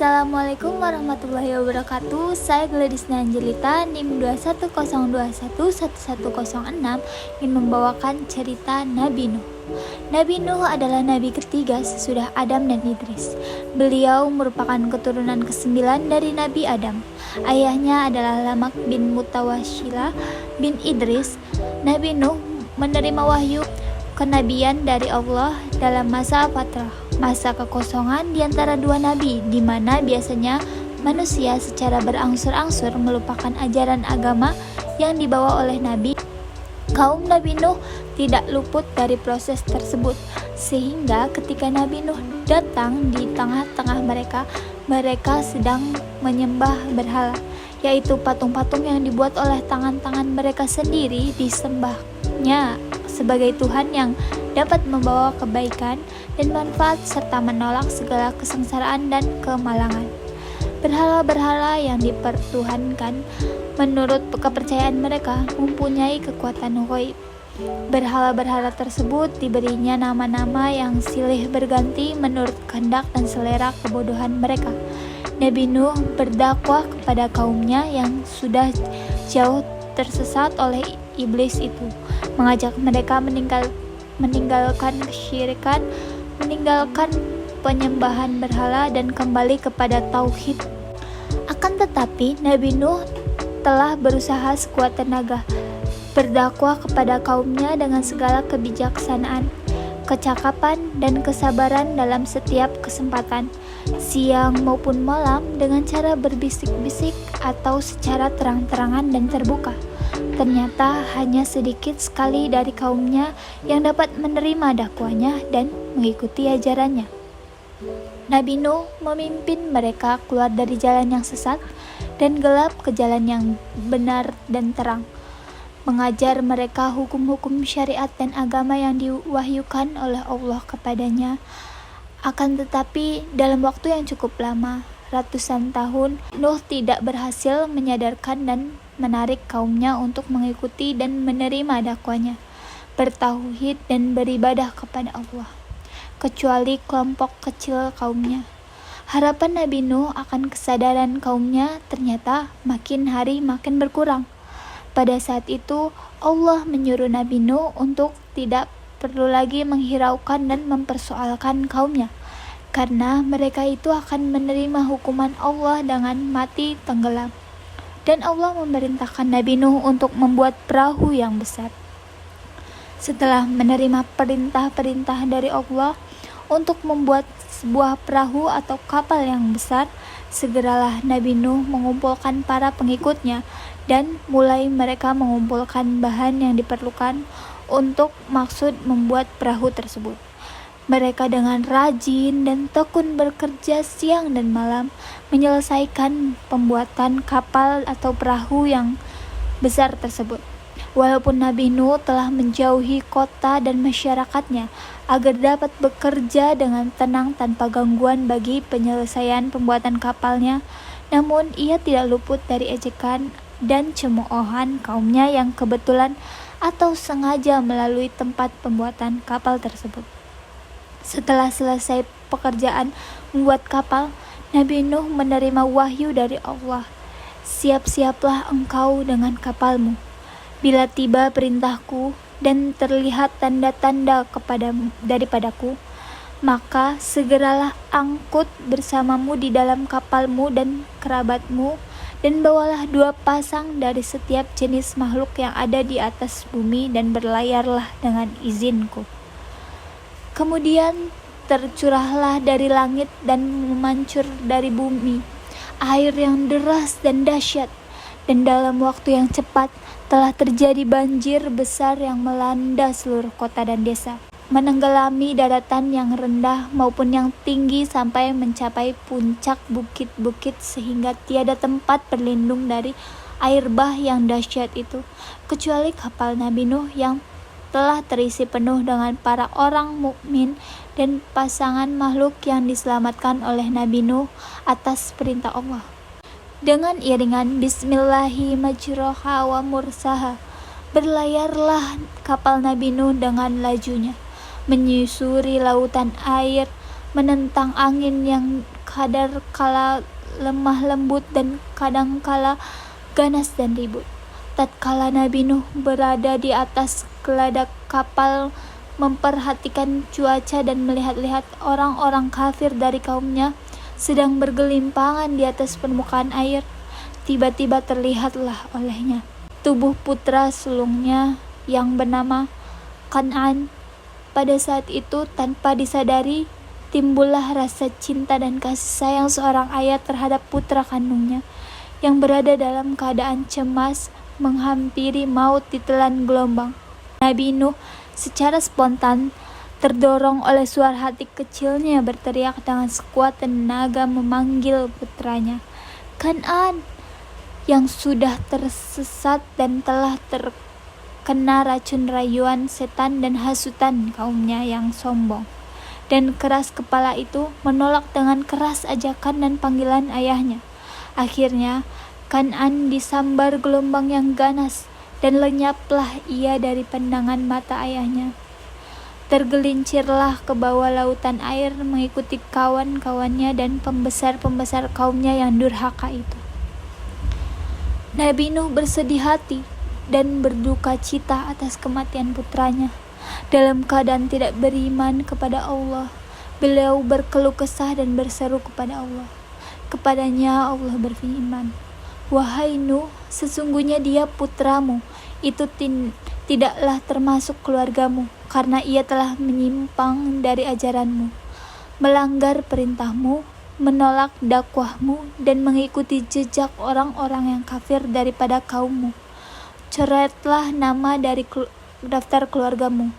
Assalamualaikum warahmatullahi wabarakatuh. Saya Gladys Angelita, NIM 210211106, ingin membawakan cerita Nabi Nuh. Nabi Nuh adalah nabi ketiga sesudah Adam dan Idris. Beliau merupakan keturunan ke-9 dari Nabi Adam. Ayahnya adalah Lamak bin Mutawashilah bin Idris. Nabi Nuh menerima wahyu kenabian dari Allah dalam masa fatrah, masa kekosongan di antara dua nabi, di mana biasanya manusia secara berangsur-angsur melupakan ajaran agama yang dibawa oleh nabi. Kaum Nabi Nuh tidak luput dari proses tersebut, sehingga ketika Nabi Nuh datang di tengah-tengah mereka sedang menyembah berhala, yaitu patung-patung yang dibuat oleh tangan-tangan mereka sendiri, disembahnya sebagai Tuhan yang dapat membawa kebaikan dan manfaat serta menolak segala kesengsaraan dan kemalangan. Berhala-berhala yang dipertuhankan menurut kepercayaan mereka mempunyai kekuatan ghaib. Berhala-berhala tersebut diberinya nama-nama yang silih berganti menurut kehendak dan selera kebodohan mereka. Nabi Nuh berdakwah kepada kaumnya yang sudah jauh tersesat oleh iblis itu, mengajak mereka meninggalkan kesyirikan, meninggalkan penyembahan berhala dan kembali kepada tauhid. Akan tetapi Nabi Nuh telah berusaha sekuat tenaga berdakwah kepada kaumnya dengan segala kebijaksanaan, kecakapan dan kesabaran dalam setiap kesempatan, siang maupun malam, dengan cara berbisik-bisik atau secara terang-terangan dan terbuka. Ternyata hanya sedikit sekali dari kaumnya yang dapat menerima dakwanya dan mengikuti ajarannya. Nabi Nuh memimpin mereka keluar dari jalan yang sesat dan gelap ke jalan yang benar dan terang, mengajar mereka hukum-hukum syariat dan agama yang diwahyukan oleh Allah kepadanya. Akan tetapi dalam waktu yang cukup lama, ratusan tahun, Nuh tidak berhasil menyadarkan dan menarik kaumnya untuk mengikuti dan menerima dakwanya, bertauhid dan beribadah kepada Allah, kecuali kelompok kecil kaumnya. Harapan Nabi Nuh akan kesadaran kaumnya ternyata makin hari makin berkurang. Pada saat itu Allah menyuruh Nabi Nuh untuk tidak perlu lagi menghiraukan dan mempersoalkan kaumnya, karena mereka itu akan menerima hukuman Allah dengan mati tenggelam. Dan Allah memerintahkan Nabi Nuh untuk membuat perahu yang besar. Setelah menerima perintah-perintah dari Allah untuk membuat sebuah perahu atau kapal yang besar, segeralah Nabi Nuh mengumpulkan para pengikutnya dan mulai mereka mengumpulkan bahan yang diperlukan untuk maksud membuat perahu tersebut. Mereka dengan rajin dan tekun bekerja siang dan malam menyelesaikan pembuatan kapal atau perahu yang besar tersebut. Walaupun Nabi Nuh telah menjauhi kota dan masyarakatnya agar dapat bekerja dengan tenang tanpa gangguan bagi penyelesaian pembuatan kapalnya, namun ia tidak luput dari ejekan dan cemoohan kaumnya yang kebetulan atau sengaja melalui tempat pembuatan kapal tersebut. Setelah selesai pekerjaan membuat kapal, Nabi Nuh menerima wahyu dari Allah. Siap-siaplah engkau dengan kapalmu. Bila tiba perintahku dan terlihat tanda-tanda daripadaku, maka segeralah angkut bersamamu di dalam kapalmu dan kerabatmu, dan bawalah 2 pasang dari setiap jenis makhluk yang ada di atas bumi dan berlayarlah dengan izinku. Kemudian tercurahlah dari langit dan memancur dari bumi air yang deras dan dahsyat, dan dalam waktu yang cepat telah terjadi banjir besar yang melanda seluruh kota dan desa, menenggelami daratan yang rendah maupun yang tinggi sampai mencapai puncak bukit-bukit, sehingga tiada tempat berlindung dari air bah yang dahsyat itu, kecuali kapal Nabi Nuh yang telah terisi penuh dengan para orang mukmin dan pasangan makhluk yang diselamatkan oleh Nabi Nuh atas perintah Allah. Dengan iringan Bismillahi majroha wa mursaha, berlayarlah kapal Nabi Nuh dengan lajunya, menyusuri lautan air, menentang angin yang kadar kala lemah lembut dan kadang kala ganas dan ribut. Tatkala Nabi Nuh berada di atas geladak kapal memperhatikan cuaca dan melihat-lihat orang-orang kafir dari kaumnya sedang bergelimpangan di atas permukaan air, tiba-tiba terlihatlah olehnya tubuh putra sulungnya yang bernama Kan'an. Pada saat itu, tanpa disadari, timbullah rasa cinta dan kasih sayang seorang ayah terhadap putra kandungnya yang berada dalam keadaan cemas menghampiri maut ditelan gelombang. Nabi Nuh secara spontan terdorong oleh suara hati kecilnya berteriak dengan sekuat tenaga memanggil putranya, Kan'an, yang sudah tersesat dan telah terkena racun rayuan setan dan hasutan kaumnya yang sombong. Dan keras kepala itu menolak dengan keras ajakan dan panggilan ayahnya. Akhirnya Kan'an disambar gelombang yang ganas dan lenyaplah ia dari pandangan mata ayahnya. Tergelincirlah ke bawah lautan air mengikuti kawan-kawannya dan pembesar-pembesar kaumnya yang durhaka itu. Nabi Nuh bersedih hati dan berduka cita atas kematian putranya. Dalam keadaan tidak beriman kepada Allah, beliau berkeluh kesah dan berseru kepada Allah. Kepadanya Allah berfirman, Wahai Nuh, sesungguhnya dia putramu, itu tidaklah termasuk keluargamu, karena ia telah menyimpang dari ajaranmu, melanggar perintahmu, menolak dakwahmu, dan mengikuti jejak orang-orang yang kafir daripada kaummu. Coretlah nama dari daftar keluargamu.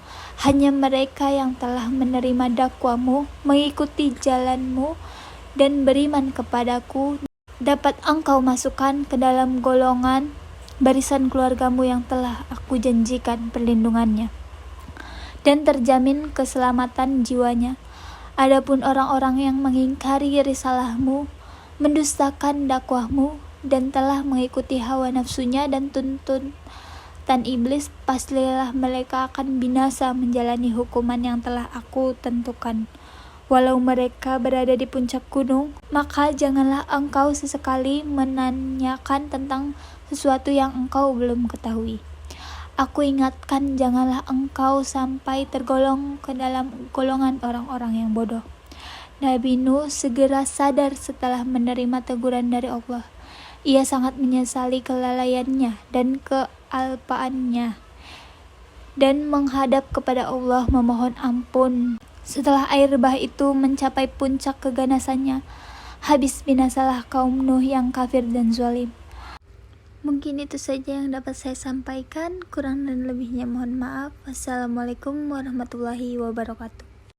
Hanya mereka yang telah menerima dakwahmu, mengikuti jalanmu, dan beriman kepadaku dapat engkau masukkan ke dalam golongan barisan keluargamu yang telah aku janjikan perlindungannya dan terjamin keselamatan jiwanya. Adapun orang-orang yang mengingkari risalahmu, mendustakan dakwahmu, dan telah mengikuti hawa nafsunya dan tuntutan iblis, pastilah mereka akan binasa menjalani hukuman yang telah aku tentukan. Walau mereka berada di puncak gunung, maka janganlah engkau sesekali menanyakan tentang sesuatu yang engkau belum ketahui. Aku ingatkan, janganlah engkau sampai tergolong ke dalam golongan orang-orang yang bodoh. Nabi Nuh segera sadar setelah menerima teguran dari Allah. Ia sangat menyesali kelalaiannya dan kealpaannya dan menghadap kepada Allah memohon ampun. Setelah air bah itu mencapai puncak keganasannya, habis binasalah kaum Nuh yang kafir dan zalim. Mungkin itu saja yang dapat saya sampaikan, kurang dan lebihnya mohon maaf. Wassalamualaikum warahmatullahi wabarakatuh.